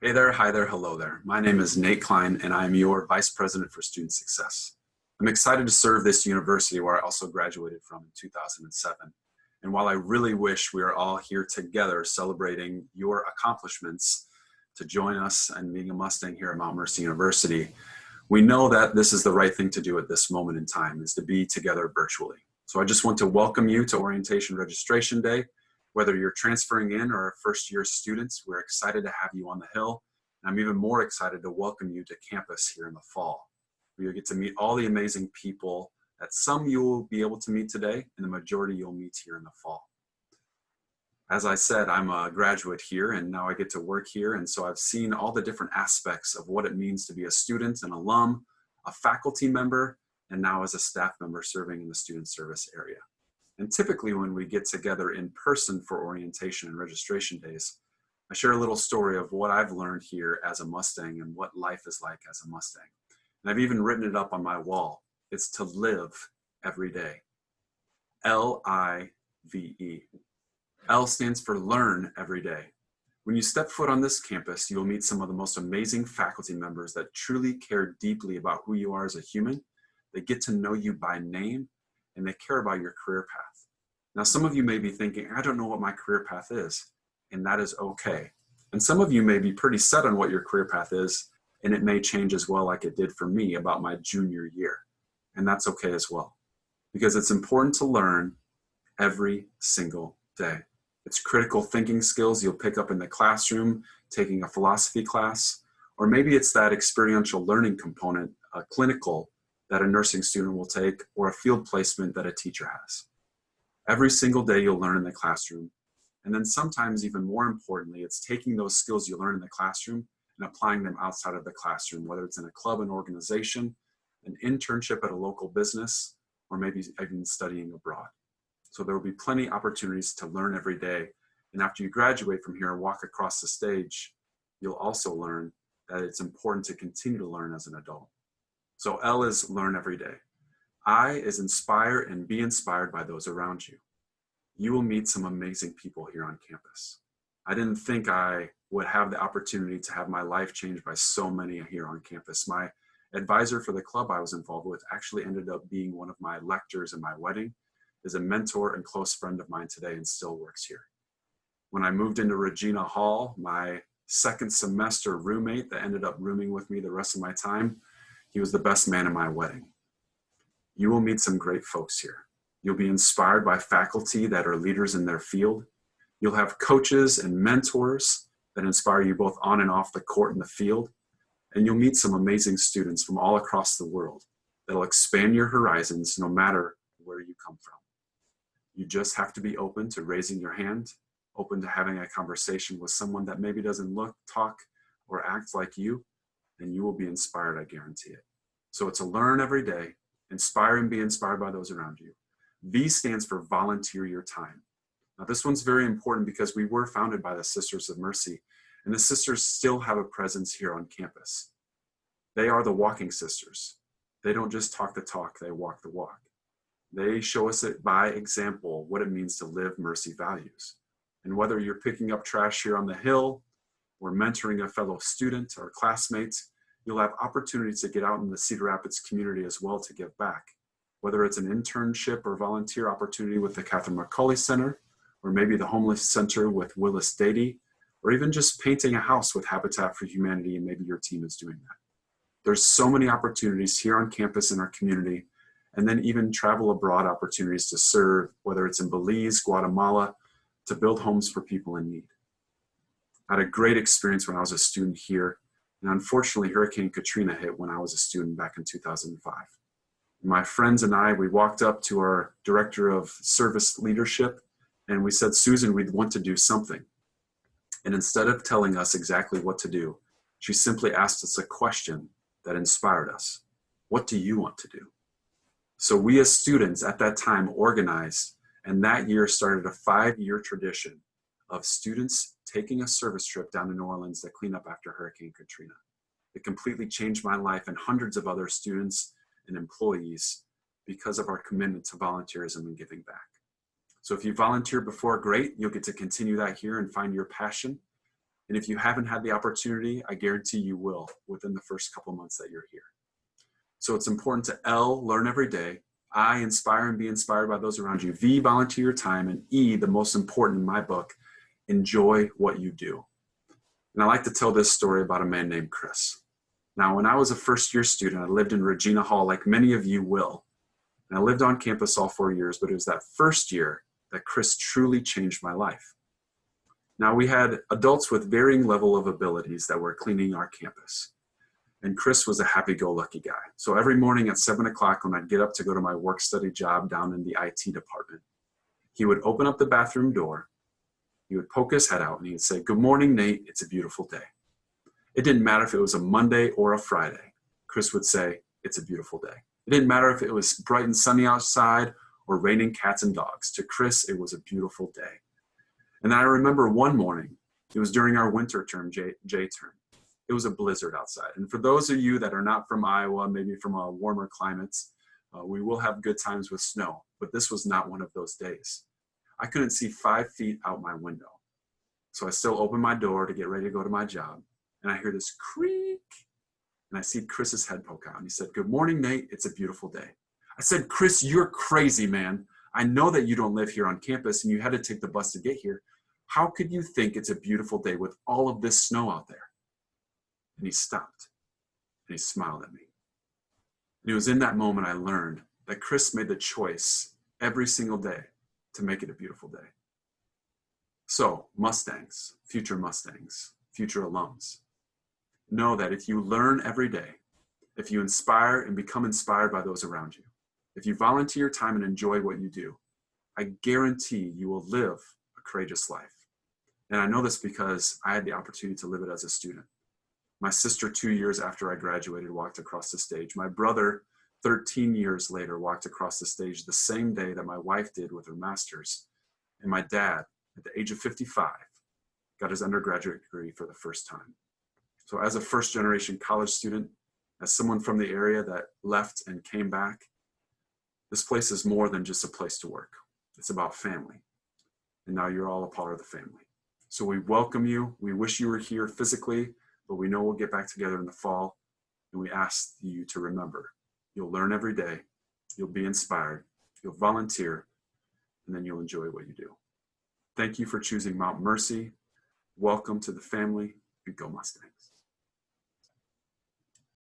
Hey there, hi there, hello there. My name is Nate Klein, and I'm your Vice President for Student Success. I'm excited to serve this university where I also graduated from in 2007. And while I really wish we are all here together celebrating your accomplishments to join us and being a Mustang here at Mount Mercy University, we know that this is the right thing to do at this moment in time, is to be together virtually. So I just want to welcome you to Orientation Registration Day. Whether you're transferring in or first-year students, we're excited to have you on the Hill. And I'm even more excited to welcome you to campus here in the fall. You'll get to meet all the amazing people that some you will be able to meet today, and the majority you'll meet here in the fall. As I said, I'm a graduate here, and now I get to work here, and so I've seen all the different aspects of what it means to be a student, an alum, a faculty member, and now as a staff member serving in the student service area. And typically when we get together in person for orientation and registration days, I share a little story of what I've learned here as a Mustang and what life is like as a Mustang. And I've even written it up on my wall. It's to live every day. L-I-V-E. L stands for learn every day. When you step foot on this campus, you'll meet some of the most amazing faculty members that truly care deeply about who you are as a human. They get to know you by name, and they care about your career path. Now, some of you may be thinking, I don't know what my career path is, and that is okay. And some of you may be pretty set on what your career path is, and it may change as well, like it did for me about my junior year. And that's okay as well, because it's important to learn every single day. It's critical thinking skills you'll pick up in the classroom, taking a philosophy class, or maybe it's that experiential learning component, a clinical that a nursing student will take, or a field placement that a teacher has. Every single day you'll learn in the classroom. And then sometimes even more importantly, it's taking those skills you learn in the classroom and applying them outside of the classroom, whether it's in a club, an organization, an internship at a local business, or maybe even studying abroad. So there will be plenty of opportunities to learn every day. And after you graduate from here and walk across the stage, you'll also learn that it's important to continue to learn as an adult. So L is learn every day. I is inspire and be inspired by those around you. You will meet some amazing people here on campus. I didn't think I would have the opportunity to have my life changed by so many here on campus. My advisor for the club I was involved with actually ended up being one of my lectors in my wedding, is a mentor and close friend of mine today and still works here. When I moved into Regina Hall, my second semester roommate that ended up rooming with me the rest of my time, he was the best man in my wedding. You will meet some great folks here. You'll be inspired by faculty that are leaders in their field. You'll have coaches and mentors that inspire you both on and off the court and the field. And you'll meet some amazing students from all across the world that'll expand your horizons no matter where you come from. You just have to be open to raising your hand, open to having a conversation with someone that maybe doesn't look, talk, or act like you, and you will be inspired, I guarantee it. So it's a learn every day, inspire and be inspired by those around you. V stands for volunteer your time. Now this one's very important because we were founded by the Sisters of Mercy, and the sisters still have a presence here on campus. They are the walking sisters. They don't just talk the talk, they walk the walk. They show us it by example what it means to live Mercy values. And whether you're picking up trash here on the Hill, or mentoring a fellow student or classmates, you'll have opportunities to get out in the Cedar Rapids community as well to give back. Whether it's an internship or volunteer opportunity with the Catherine McCauley Center, or maybe the Homeless Center with Willis Dady, or even just painting a house with Habitat for Humanity, and maybe your team is doing that. There's so many opportunities here on campus in our community, and then even travel abroad opportunities to serve, whether it's in Belize, Guatemala, to build homes for people in need. I had a great experience when I was a student here, and unfortunately Hurricane Katrina hit when I was a student back in 2005. My friends and I, we walked up to our director of service leadership and we said, Susan, we'd want to do something. And instead of telling us exactly what to do, she simply asked us a question that inspired us. What do you want to do? So we as students at that time organized, and that year started a 5-year tradition of students taking a service trip down to New Orleans to clean up after Hurricane Katrina. It completely changed my life and hundreds of other students and employees because of our commitment to volunteerism and giving back. So if you volunteered before, great. You'll get to continue that here and find your passion. And if you haven't had the opportunity, I guarantee you will within the first couple months that you're here. So it's important to L, learn every day. I, inspire and be inspired by those around you. V, volunteer your time. And E, the most important in my book, enjoy what you do. And I like to tell this story about a man named Chris. Now, when I was a first-year student, I lived in Regina Hall, like many of you will. And I lived on campus all 4 years, but it was that first year that Chris truly changed my life. Now, we had adults with varying level of abilities that were cleaning our campus. And Chris was a happy-go-lucky guy. So every morning at 7 o'clock when I'd get up to go to my work-study job down in the IT department, he would open up the bathroom door, he would poke his head out, and he'd say, "Good morning, Nate, it's a beautiful day." It didn't matter if it was a Monday or a Friday. Chris would say, "It's a beautiful day." It didn't matter if it was bright and sunny outside or raining cats and dogs. To Chris, it was a beautiful day. And I remember one morning, it was during our winter term, J term. It was a blizzard outside. And for those of you that are not from Iowa, maybe from warmer climates, we will have good times with snow, but this was not one of those days. I couldn't see 5 feet out my window. So I still opened my door to get ready to go to my job. And I hear this creak, and I see Chris's head poke out. And he said, "Good morning, Nate. It's a beautiful day." I said, "Chris, you're crazy, man. I know that you don't live here on campus and you had to take the bus to get here. How could you think it's a beautiful day with all of this snow out there?" And he stopped and he smiled at me. And it was in that moment I learned that Chris made the choice every single day to make it a beautiful day. So, Mustangs, future alums, know that if you learn every day, if you inspire and become inspired by those around you, if you volunteer your time and enjoy what you do, I guarantee you will live a courageous life. And I know this because I had the opportunity to live it as a student. My sister, 2 years after I graduated, walked across the stage. My brother, 13 years later, walked across the stage the same day that my wife did with her master's. And my dad, at the age of 55, got his undergraduate degree for the first time. So as a first-generation college student, as someone from the area that left and came back, this place is more than just a place to work. It's about family. And now you're all a part of the family. So we welcome you. We wish you were here physically, but we know we'll get back together in the fall. And we ask you to remember, you'll learn every day, you'll be inspired, you'll volunteer, and then you'll enjoy what you do. Thank you for choosing Mount Mercy. Welcome to the family, and go Mustangs.